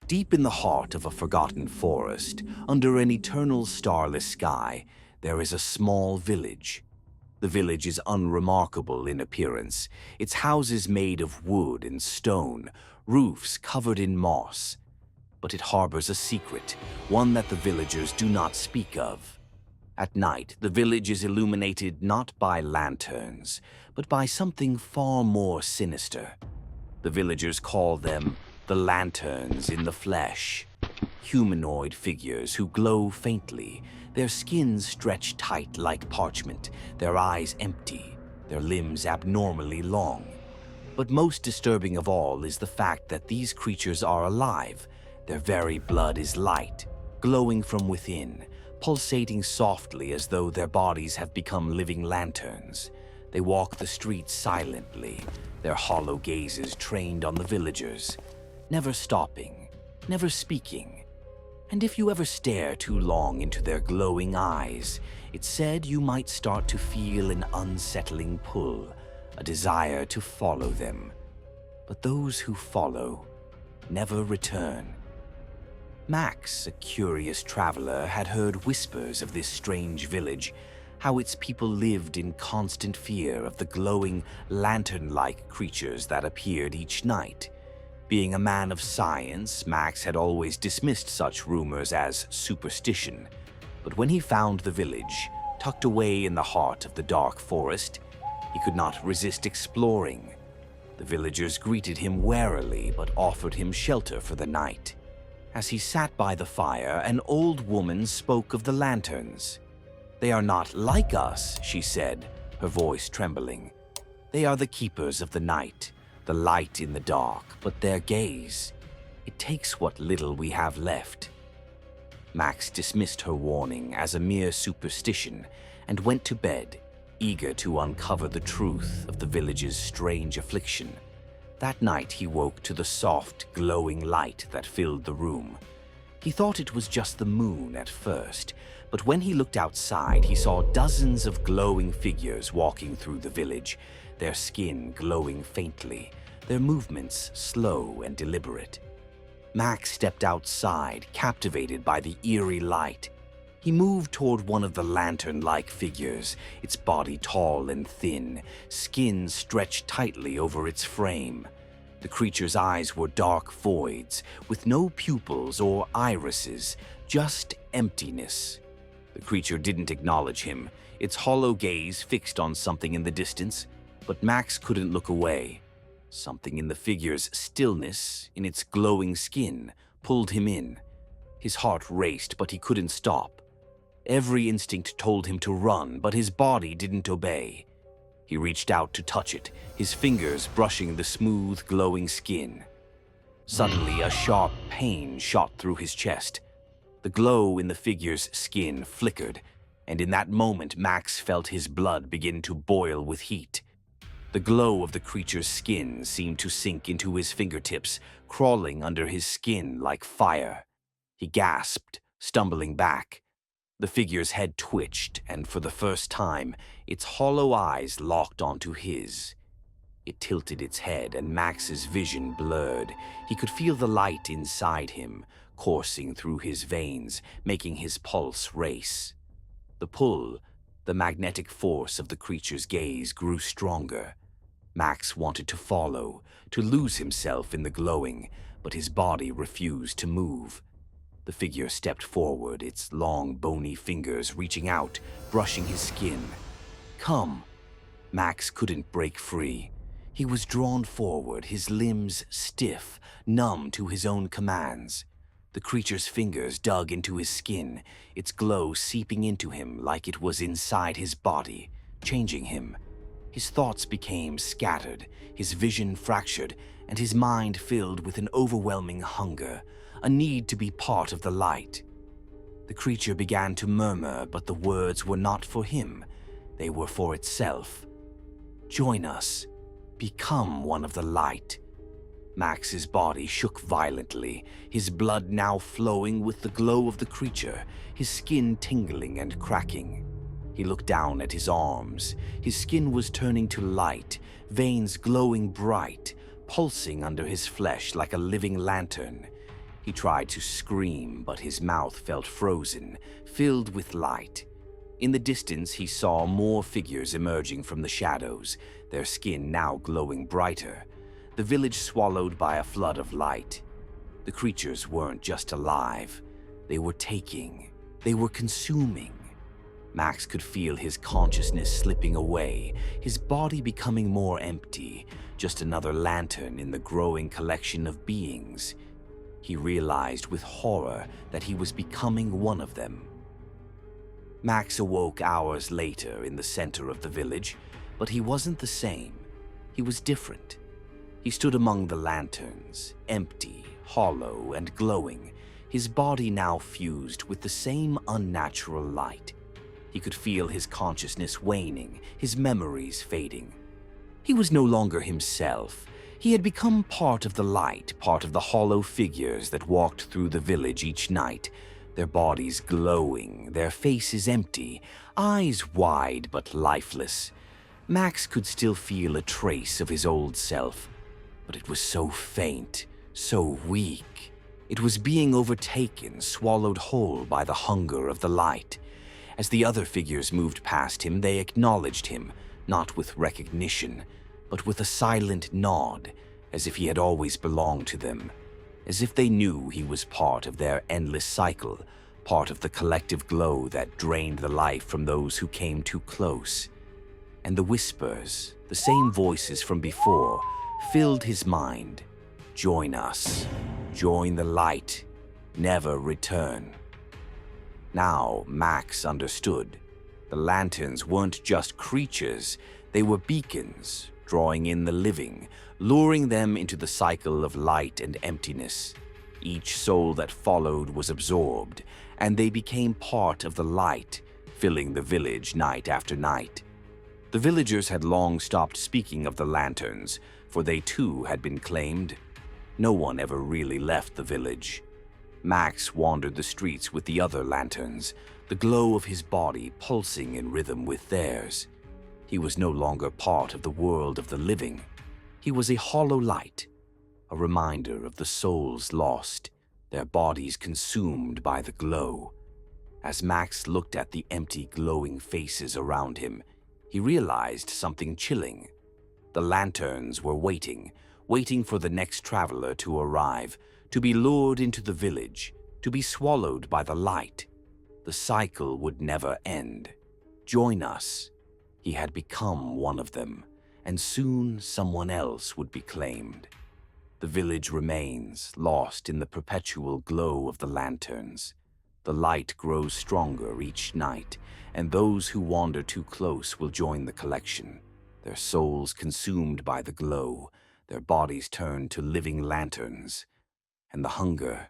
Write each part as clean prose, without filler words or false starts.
Deep in the heart of a forgotten forest, under an eternal starless sky, there is a small village. The village is unremarkable in appearance, its houses made of wood and stone, roofs covered in moss. But it harbors a secret, one that the villagers do not speak of. At night, the village is illuminated not by lanterns, but by something far more sinister. The villagers call them the lanterns in the flesh. Humanoid figures who glow faintly, their skins stretched tight like parchment, their eyes empty, their limbs abnormally long. But most disturbing of all is the fact that these creatures are alive. Their very blood is light, glowing from within, pulsating softly as though their bodies have become living lanterns. They walk the streets silently, their hollow gazes trained on the villagers, never stopping, never speaking. And if you ever stare too long into their glowing eyes, it's said you might start to feel an unsettling pull, a desire to follow them. But those who follow never return. Max, a curious traveler, had heard whispers of this strange village, how its people lived in constant fear of the glowing, lantern-like creatures that appeared each night. Being a man of science, Max had always dismissed such rumors as superstition. But when he found the village, tucked away in the heart of the dark forest, he could not resist exploring. The villagers greeted him warily, but offered him shelter for the night. As he sat by the fire, an old woman spoke of the lanterns. "They are not like us," she said, her voice trembling. "They are the keepers of the night, the light in the dark, but their gaze, it takes what little we have left." Max dismissed her warning as a mere superstition and went to bed, eager to uncover the truth of the village's strange affliction. That night he woke to the soft, glowing light that filled the room. He thought it was just the moon at first, but when he looked outside, he saw dozens of glowing figures walking through the village, their skin glowing faintly, their movements slow and deliberate. Max stepped outside, captivated by the eerie light. He moved toward one of the lantern-like figures, its body tall and thin, skin stretched tightly over its frame. The creature's eyes were dark voids, with no pupils or irises, just emptiness. The creature didn't acknowledge him, its hollow gaze fixed on something in the distance, but Max couldn't look away. Something in the figure's stillness, in its glowing skin, pulled him in. His heart raced, but he couldn't stop. Every instinct told him to run, but his body didn't obey. He reached out to touch it, his fingers brushing the smooth, glowing skin. Suddenly, a sharp pain shot through his chest. The glow in the figure's skin flickered, and in that moment Max felt his blood begin to boil with heat. The glow of the creature's skin seemed to sink into his fingertips, crawling under his skin like fire. He gasped, stumbling back. The figure's head twitched, and for the first time, its hollow eyes locked onto his. It tilted its head, and Max's vision blurred. He could feel the light inside him, coursing through his veins, making his pulse race. The pull, the magnetic force of the creature's gaze grew stronger. Max wanted to follow, to lose himself in the glowing, but his body refused to move. The figure stepped forward, its long, bony fingers reaching out, brushing his skin. "Come." Max couldn't break free. He was drawn forward, his limbs stiff, numb to his own commands. The creature's fingers dug into his skin, its glow seeping into him like it was inside his body, changing him. His thoughts became scattered, his vision fractured, and his mind filled with an overwhelming hunger, a need to be part of the light. The creature began to murmur, but the words were not for him. They were for itself. "Join us. Become one of the light." Max's body shook violently, his blood now flowing with the glow of the creature, his skin tingling and cracking. He looked down at his arms. His skin was turning to light, veins glowing bright, pulsing under his flesh like a living lantern. He tried to scream, but his mouth felt frozen, filled with light. In the distance, he saw more figures emerging from the shadows, their skin now glowing brighter. The village swallowed by a flood of light. The creatures weren't just alive. They were taking. They were consuming. Max could feel his consciousness slipping away, his body becoming more empty, just another lantern in the growing collection of beings. He realized with horror that he was becoming one of them. Max awoke hours later in the center of the village, but he wasn't the same. He was different. He stood among the lanterns, empty, hollow, and glowing, his body now fused with the same unnatural light. He could feel his consciousness waning, his memories fading. He was no longer himself. He had become part of the light, part of the hollow figures that walked through the village each night, their bodies glowing, their faces empty, eyes wide but lifeless. Max could still feel a trace of his old self, but it was so faint, so weak. It was being overtaken, swallowed whole by the hunger of the light. As the other figures moved past him, they acknowledged him, not with recognition, but with a silent nod, as if he had always belonged to them, as if they knew he was part of their endless cycle, part of the collective glow that drained the life from those who came too close. And the whispers, the same voices from before, filled his mind. Join us. Join the light. Never return. Now Max understood. The lanterns weren't just creatures, they were beacons, drawing in the living, luring them into the cycle of light and emptiness. Each soul that followed was absorbed, and they became part of the light, filling the village night after night. The villagers had long stopped speaking of the lanterns, for they too had been claimed. No one ever really left the village. Max wandered the streets with the other lanterns, the glow of his body pulsing in rhythm with theirs. He was no longer part of the world of the living. He was a hollow light, a reminder of the souls lost, their bodies consumed by the glow. As Max looked at the empty, glowing faces around him, he realized something chilling. The lanterns were waiting for the next traveler to arrive, to be lured into the village, to be swallowed by the light. The cycle would never end. Join us. He had become one of them, and soon someone else would be claimed. The village remains, lost in the perpetual glow of the lanterns. The light grows stronger each night, and those who wander too close will join the collection, their souls consumed by the glow, their bodies turned to living lanterns, and the hunger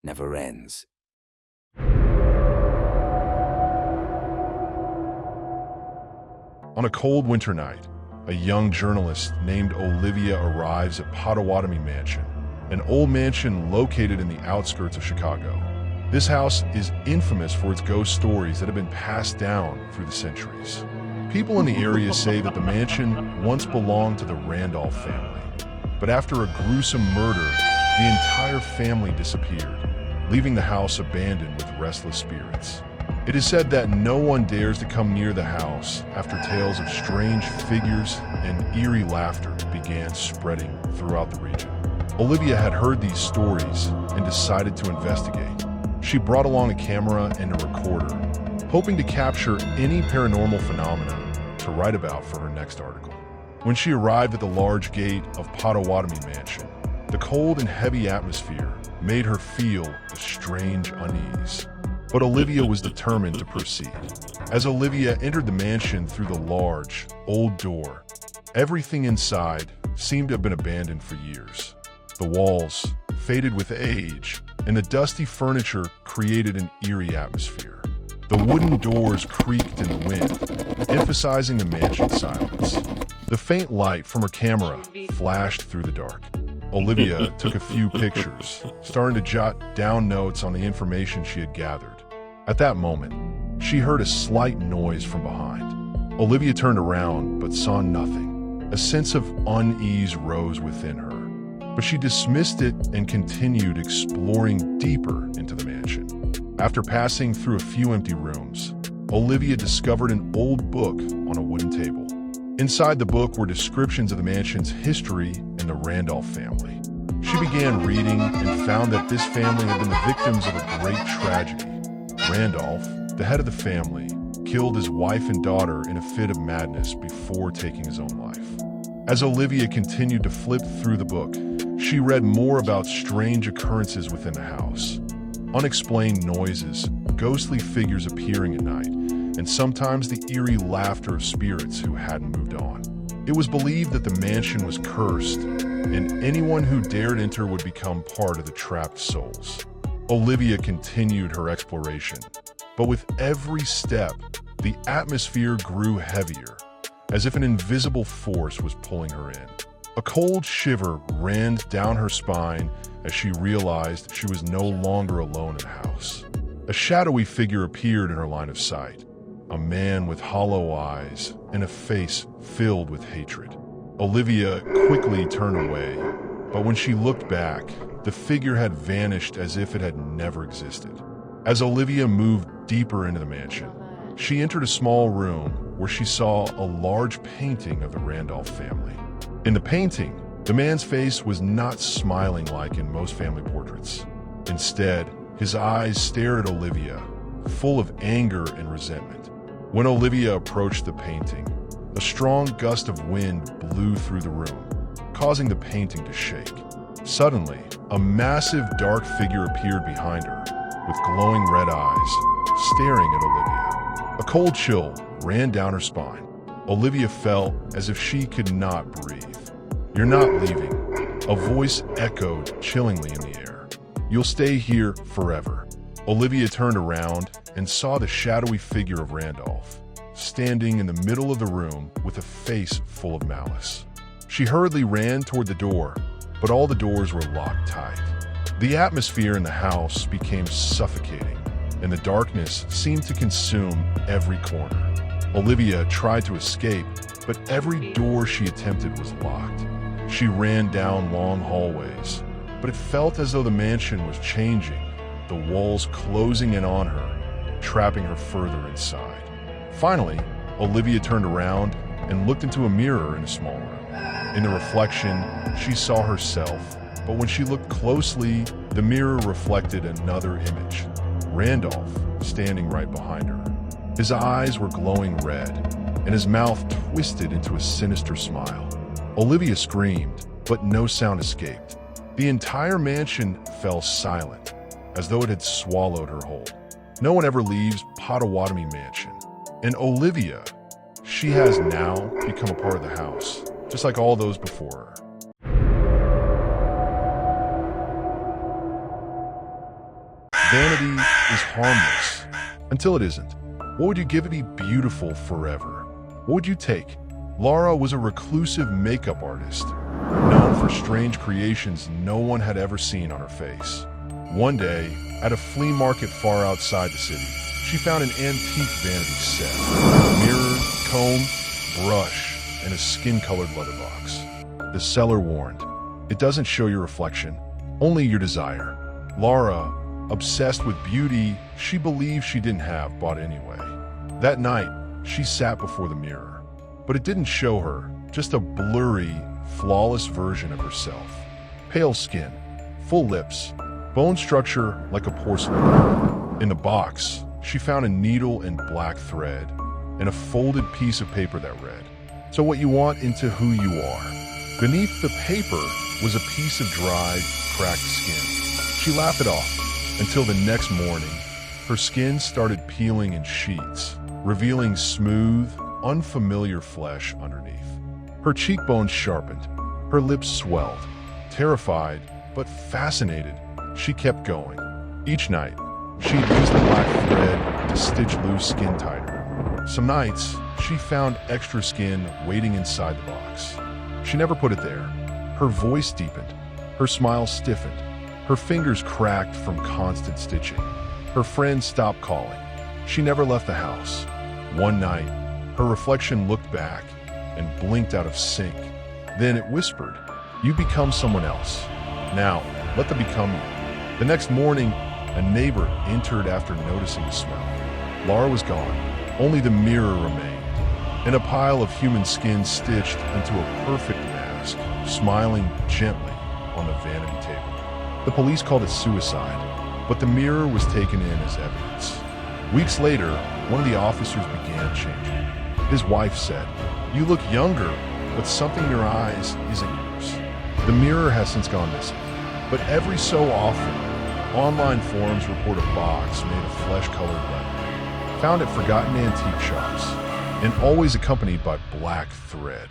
never ends. On a cold winter night, a young journalist named Olivia arrives at Potawatomi Mansion, an old mansion located in the outskirts of Chicago. This house is infamous for its ghost stories that have been passed down through the centuries. People in the area say that the mansion once belonged to the Randolph family, but after a gruesome murder, the entire family disappeared, leaving the house abandoned with restless spirits. It is said that no one dares to come near the house after tales of strange figures and eerie laughter began spreading throughout the region. Olivia had heard these stories and decided to investigate. She brought along a camera and a recorder, hoping to capture any paranormal phenomena to write about for her next article. When she arrived at the large gate of Potawatomi Mansion, the cold and heavy atmosphere made her feel a strange unease. But Olivia was determined to proceed. As Olivia entered the mansion through the large, old door, everything inside seemed to have been abandoned for years. The walls, faded with age, and the dusty furniture created an eerie atmosphere. The wooden doors creaked in the wind, emphasizing the mansion's silence. The faint light from her camera flashed through the dark. Olivia took a few pictures, starting to jot down notes on the information she had gathered. At that moment, she heard a slight noise from behind. Olivia turned around but saw nothing. A sense of unease rose within her. but she dismissed it and continued exploring deeper into the mansion. After passing through a few empty rooms, Olivia discovered an old book on a wooden table. Inside the book were descriptions of the mansion's history and the Randolph family. She began reading and found that this family had been the victims of a great tragedy. Randolph, the head of the family, killed his wife and daughter in a fit of madness before taking his own life. As Olivia continued to flip through the book, she read more about strange occurrences within the house. Unexplained noises, ghostly figures appearing at night, and sometimes the eerie laughter of spirits who hadn't moved on. It was believed that the mansion was cursed, and anyone who dared enter would become part of the trapped souls. Olivia continued her exploration, but with every step, the atmosphere grew heavier, as if an invisible force was pulling her in. A cold shiver ran down her spine as she realized she was no longer alone in the house. A shadowy figure appeared in her line of sight. A man with hollow eyes and a face filled with hatred. Olivia quickly turned away, but when she looked back, the figure had vanished as if it had never existed. As Olivia moved deeper into the mansion, she entered a small room where she saw a large painting of the Randolph family. In the painting, the man's face was not smiling like in most family portraits. Instead, his eyes stared at Olivia, full of anger and resentment. When Olivia approached the painting, a strong gust of wind blew through the room, causing the painting to shake. Suddenly, a massive dark figure appeared behind her, with glowing red eyes, staring at Olivia. A cold chill ran down her spine. Olivia felt as if she could not breathe. "You're not leaving," a voice echoed chillingly in the air. "You'll stay here forever." Olivia turned around and saw the shadowy figure of Randolph, standing in the middle of the room with a face full of malice. She hurriedly ran toward the door, but all the doors were locked tight. The atmosphere in the house became suffocating, and the darkness seemed to consume every corner. Olivia tried to escape, but every door she attempted was locked. She ran down long hallways, but it felt as though the mansion was changing, the walls closing in on her, trapping her further inside. Finally, Olivia turned around and looked into a mirror in a small room. In the reflection, she saw herself, but when she looked closely, the mirror reflected another image, Randolph standing right behind her. His eyes were glowing red, and his mouth twisted into a sinister smile. Olivia screamed, but no sound escaped. The entire mansion fell silent, as though it had swallowed her whole. No one ever leaves Potawatomi Mansion. And Olivia, she has now become a part of the house, just like all those before her. Vanity is harmless, until it isn't. What would you give to be beautiful forever? What would you take? Laura was a reclusive makeup artist, known for strange creations no one had ever seen on her face. One day, at a flea market far outside the city, she found an antique vanity set. A mirror, comb, brush, and a skin-colored leather box. The seller warned, "It doesn't show your reflection, only your desire." Laura, obsessed with beauty she believed she didn't have, bought anyway. That night, she sat before the mirror, but it didn't show her, just a blurry, flawless version of herself. Pale skin, full lips, bone structure like a porcelain. In the box, she found a needle and black thread, and a folded piece of paper that read, "So what you want into who you are." Beneath the paper was a piece of dried, cracked skin. She laughed it off, until the next morning, her skin started peeling in sheets, revealing smooth, unfamiliar flesh underneath. Her cheekbones sharpened, her lips swelled. Terrified, but fascinated, she kept going. Each night, she'd use the black thread to stitch loose skin tighter. Some nights, she found extra skin waiting inside the box. She never put it there. Her voice deepened, her smile stiffened, her fingers cracked from constant stitching. Her friends stopped calling. She never left the house. One night, her reflection looked back and blinked out of sync. Then it whispered, You become someone else. Now, let them become you. The next morning, a neighbor entered after noticing the smell. Laura was gone. Only the mirror remained, in a pile of human skin stitched into a perfect mask, smiling gently on the vanity table. The police called it suicide, but the mirror was taken in as evidence. Weeks later, one of the officers began changing. His wife said, "You look younger, but something in your eyes isn't yours." The mirror has since gone missing, but every so often, online forums report a box made of flesh-colored leather, found at forgotten antique shops, and always accompanied by black thread.